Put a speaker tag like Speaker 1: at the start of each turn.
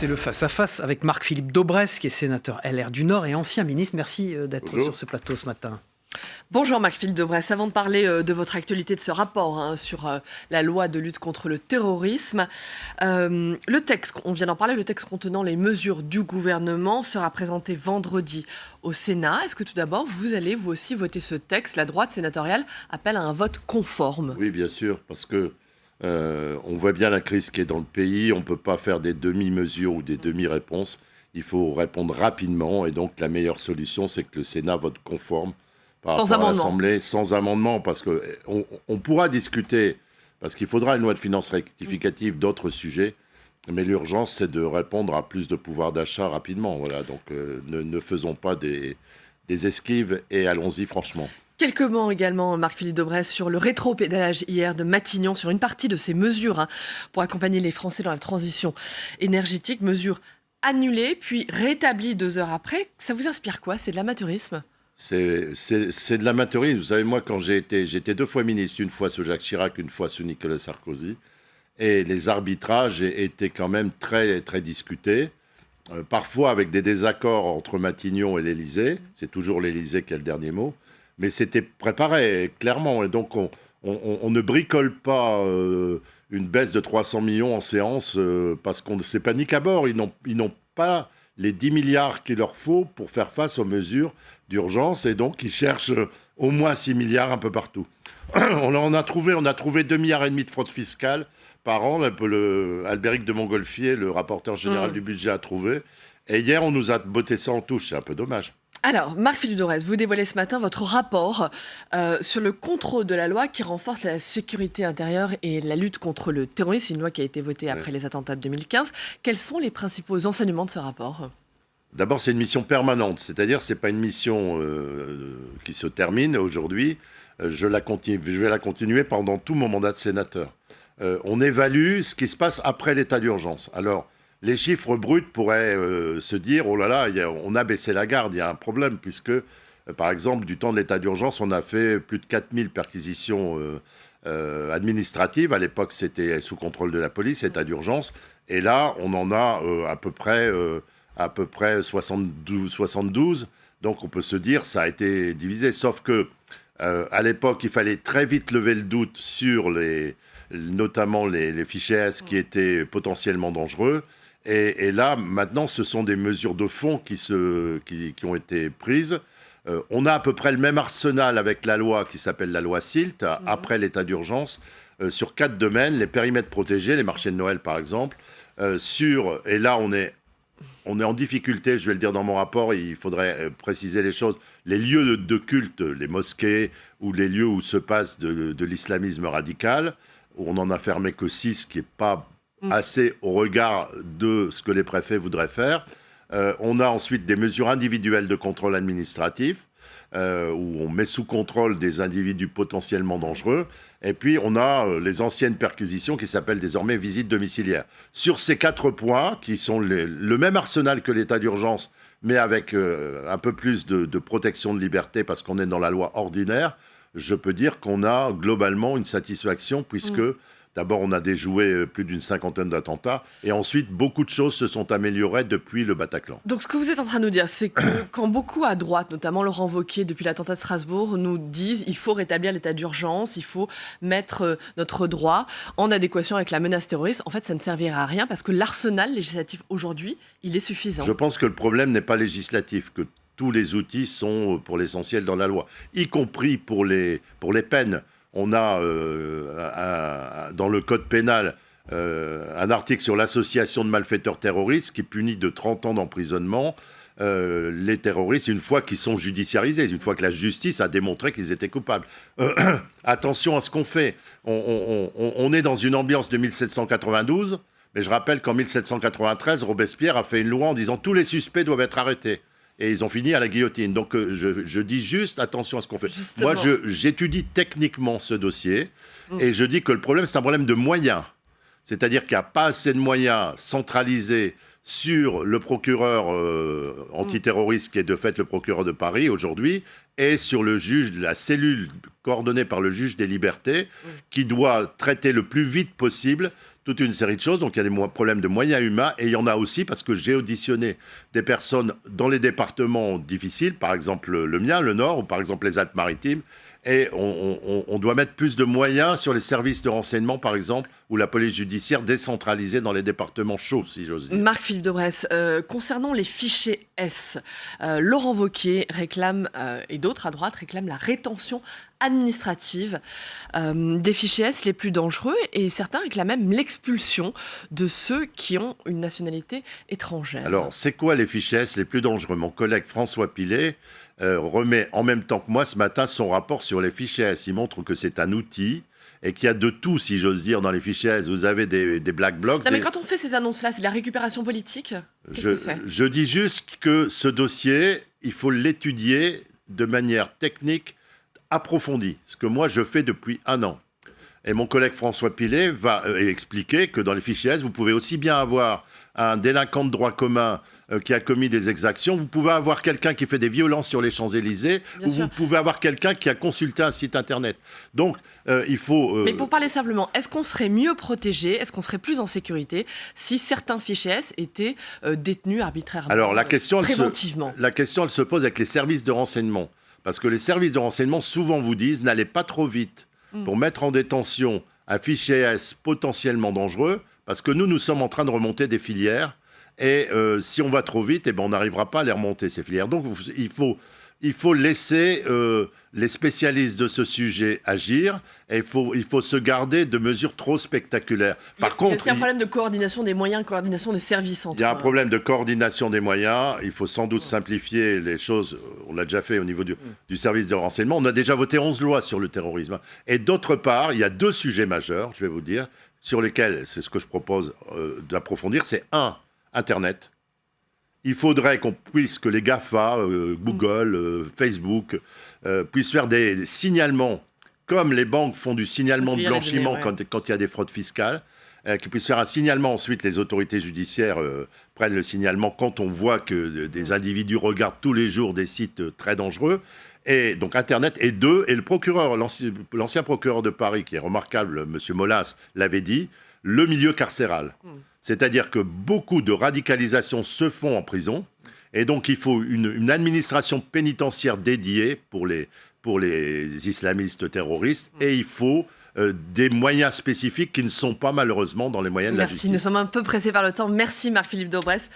Speaker 1: C'est le face-à-face avec Marc-Philippe Daubresse, qui est sénateur LR du Nord et ancien ministre. Merci d'être sur ce plateau ce matin.
Speaker 2: Bonjour Marc-Philippe Daubresse. Avant de parler de votre actualité de ce rapport sur la loi de lutte contre le terrorisme, le texte, on vient d'en parler, le texte contenant les mesures du gouvernement sera présenté vendredi au Sénat. Est-ce que tout d'abord, vous allez vous aussi voter ce texte ? La droite sénatoriale appelle à un vote conforme.
Speaker 3: Oui, bien sûr, parce que on voit bien la crise qui est dans le pays. On ne peut pas faire des demi-mesures ou des demi-réponses. Il faut répondre rapidement. Et donc, la meilleure solution, c'est que le Sénat vote conforme par rapport à l'Assemblée, sans amendement, parce qu'on pourra discuter, parce qu'il faudra une loi de finances rectificative, d'autres sujets, mais l'urgence, c'est de répondre à plus de pouvoir d'achat rapidement. Voilà. Donc, ne faisons pas des esquives et allons-y franchement.
Speaker 2: Quelques mots également, Marc-Philippe Daubresse, sur le rétro-pédalage hier de Matignon, sur une partie de ces mesures pour accompagner les Français dans la transition énergétique, mesures annulées, puis rétablies 2 heures après. Ça vous inspire quoi ? C'est de l'amateurisme ?
Speaker 3: C'est de l'amateurisme. Vous savez, moi, quand j'étais 2 fois ministre, une fois sous Jacques Chirac, une fois sous Nicolas Sarkozy, et les arbitrages étaient quand même très, très discutés, parfois avec des désaccords entre Matignon et l'Élysée. C'est toujours l'Élysée qui a le dernier mot, mais c'était préparé, clairement. Et donc, on ne bricole pas une baisse de 300 millions en séance parce qu'on ne sait pas ni qu'à bord. Ils n'ont pas les 10 milliards qu'il leur faut pour faire face aux mesures d'urgence, et donc ils cherchent au moins 6 milliards un peu partout. On a trouvé 2,5 milliards de fraude fiscale par an. Albéric de Montgolfier, le rapporteur général du budget, a trouvé. Et hier, on nous a botté ça en touche. C'est un peu dommage.
Speaker 2: Alors, Marc-Philippe Daubresse, vous dévoilez ce matin votre rapport sur le contrôle de la loi qui renforce la sécurité intérieure et la lutte contre le terrorisme, une loi qui a été votée après les attentats de 2015. Quels sont les principaux enseignements de ce rapport ?
Speaker 3: D'abord, c'est une mission permanente, c'est-à-dire que ce n'est pas une mission qui se termine aujourd'hui. Je vais la continuer pendant tout mon mandat de sénateur. On évalue ce qui se passe après l'état d'urgence. Alors, les chiffres bruts pourraient se dire « Oh là là, on a baissé la garde, il y a un problème », puisque, par exemple, du temps de l'état d'urgence, on a fait plus de 4000 perquisitions administratives. À l'époque, c'était sous contrôle de la police, état d'urgence. Et là, on en a à peu près 72. Donc, on peut se dire ça a été divisé. Sauf que, à l'époque, il fallait très vite lever le doute sur notamment les fichiers S qui étaient potentiellement dangereux. Et là, maintenant, ce sont des mesures de fond qui ont été prises. On a à peu près le même arsenal avec la loi qui s'appelle la loi SILT, après l'état d'urgence, sur 4 domaines, les périmètres protégés, les marchés de Noël par exemple, et là on est en difficulté, je vais le dire dans mon rapport, il faudrait préciser les choses, les lieux de culte, les mosquées, ou les lieux où se passe de l'islamisme radical, où on n'en a fermé que 6, qui n'est pas assez au regard de ce que les préfets voudraient faire. On a ensuite des mesures individuelles de contrôle administratif, où on met sous contrôle des individus potentiellement dangereux. Et puis, on a les anciennes perquisitions qui s'appellent désormais visites domiciliaires. Sur ces 4 points, qui sont le même arsenal que l'état d'urgence, mais avec un peu plus de protection de liberté parce qu'on est dans la loi ordinaire, je peux dire qu'on a globalement une satisfaction puisque... D'abord, on a déjoué plus d'une 50aine d'attentats. Et ensuite, beaucoup de choses se sont améliorées depuis le Bataclan.
Speaker 2: Donc, ce que vous êtes en train de nous dire, c'est que quand beaucoup à droite, notamment Laurent Wauquiez, depuis l'attentat de Strasbourg, nous disent il faut rétablir l'état d'urgence, il faut mettre notre droit en adéquation avec la menace terroriste, en fait, ça ne servira à rien parce que l'arsenal législatif aujourd'hui, il est suffisant.
Speaker 3: Je pense que le problème n'est pas législatif, que tous les outils sont pour l'essentiel dans la loi, y compris pour les peines. On a dans le code pénal un article sur l'association de malfaiteurs terroristes qui punit de 30 ans d'emprisonnement les terroristes une fois qu'ils sont judiciarisés, une fois que la justice a démontré qu'ils étaient coupables. Attention à ce qu'on fait. On est dans une ambiance de 1792, mais je rappelle qu'en 1793, Robespierre a fait une loi en disant tous les suspects doivent être arrêtés. Et ils ont fini à la guillotine. Donc, je dis juste attention à ce qu'on fait. Justement. Moi, j'étudie techniquement ce dossier et je dis que le problème, c'est un problème de moyens. C'est-à-dire qu'il n'y a pas assez de moyens centralisés sur le procureur antiterroriste, qui est de fait le procureur de Paris aujourd'hui, et sur le juge, la cellule coordonnée par le juge des libertés, qui doit traiter le plus vite possible toute une série de choses. Donc, il y a des problèmes de moyens humains. Et il y en a aussi parce que j'ai auditionné des personnes dans les départements difficiles, par exemple le mien, le Nord, ou par exemple les Alpes-Maritimes. Et on doit mettre plus de moyens sur les services de renseignement, par exemple, ou la police judiciaire décentralisée dans les départements chauds, si j'ose dire.
Speaker 2: Marc-Philippe Daubresse, concernant les fichiers S, Laurent Wauquiez réclame, et d'autres à droite réclament la rétention administrative des fichiers S les plus dangereux, et certains réclament même l'expulsion de ceux qui ont une nationalité étrangère.
Speaker 3: Alors, c'est quoi les fichiers S les plus dangereux? Mon collègue François Pillet remet en même temps que moi ce matin son rapport sur les fichiers S. Il montre que c'est un outil et qu'il y a de tout, si j'ose dire, dans les fichiers S. Vous avez des black blocs.
Speaker 2: Non, mais quand on fait ces annonces-là, c'est de la récupération politique? Qu'est-ce que c'est?
Speaker 3: Je dis juste que ce dossier, il faut l'étudier de manière technique approfondie, ce que moi je fais depuis 1 an. Et mon collègue François Pillet va expliquer que dans les fichiers S, vous pouvez aussi bien avoir un délinquant de droit commun qui a commis des exactions, vous pouvez avoir quelqu'un qui fait des violences sur les Champs-Élysées, vous pouvez avoir quelqu'un qui a consulté un site internet. Donc, il faut...
Speaker 2: Mais pour parler simplement, est-ce qu'on serait mieux protégé, est-ce qu'on serait plus en sécurité si certains fichiers S étaient détenus arbitrairement,
Speaker 3: alors,
Speaker 2: préventivement?
Speaker 3: La question, elle se pose avec les services de renseignement. Parce que les services de renseignement, souvent, vous disent, n'allez pas trop vite pour mettre en détention un fichier S potentiellement dangereux, parce que nous sommes en train de remonter des filières. Et si on va trop vite, eh ben, on n'arrivera pas à les remonter, ces filières. Donc, il faut laisser les spécialistes de ce sujet agir. Et il faut se garder de mesures trop spectaculaires. Par contre,
Speaker 2: il y a aussi un problème de coordination des moyens, coordination des services.
Speaker 3: Il y a un problème de coordination des moyens. Il faut sans doute simplifier les choses. On l'a déjà fait au niveau du service de renseignement. On a déjà voté 11 lois sur le terrorisme. Et d'autre part, il y a 2 sujets majeurs, je vais vous dire, sur lesquels, c'est ce que je propose d'approfondir. C'est 1, Internet. Il faudrait que les GAFA, Google, Facebook, puissent faire des signalements, comme les banques font du signalement de blanchiment quand il y a des fraudes fiscales, qu'ils puissent faire un signalement. Ensuite, les autorités judiciaires prennent le signalement quand on voit que des individus regardent tous les jours des sites très dangereux. Et donc Internet. Et 2, et le procureur, l'ancien procureur de Paris, qui est remarquable, M. Molas, l'avait dit, le milieu carcéral. C'est-à-dire que beaucoup de radicalisations se font en prison, et donc il faut une administration pénitentiaire dédiée pour les islamistes terroristes, et il faut des moyens spécifiques qui ne sont pas malheureusement dans les moyens de la justice.
Speaker 2: Merci, nous sommes un peu pressés par le temps. Merci Marc-Philippe Daubresse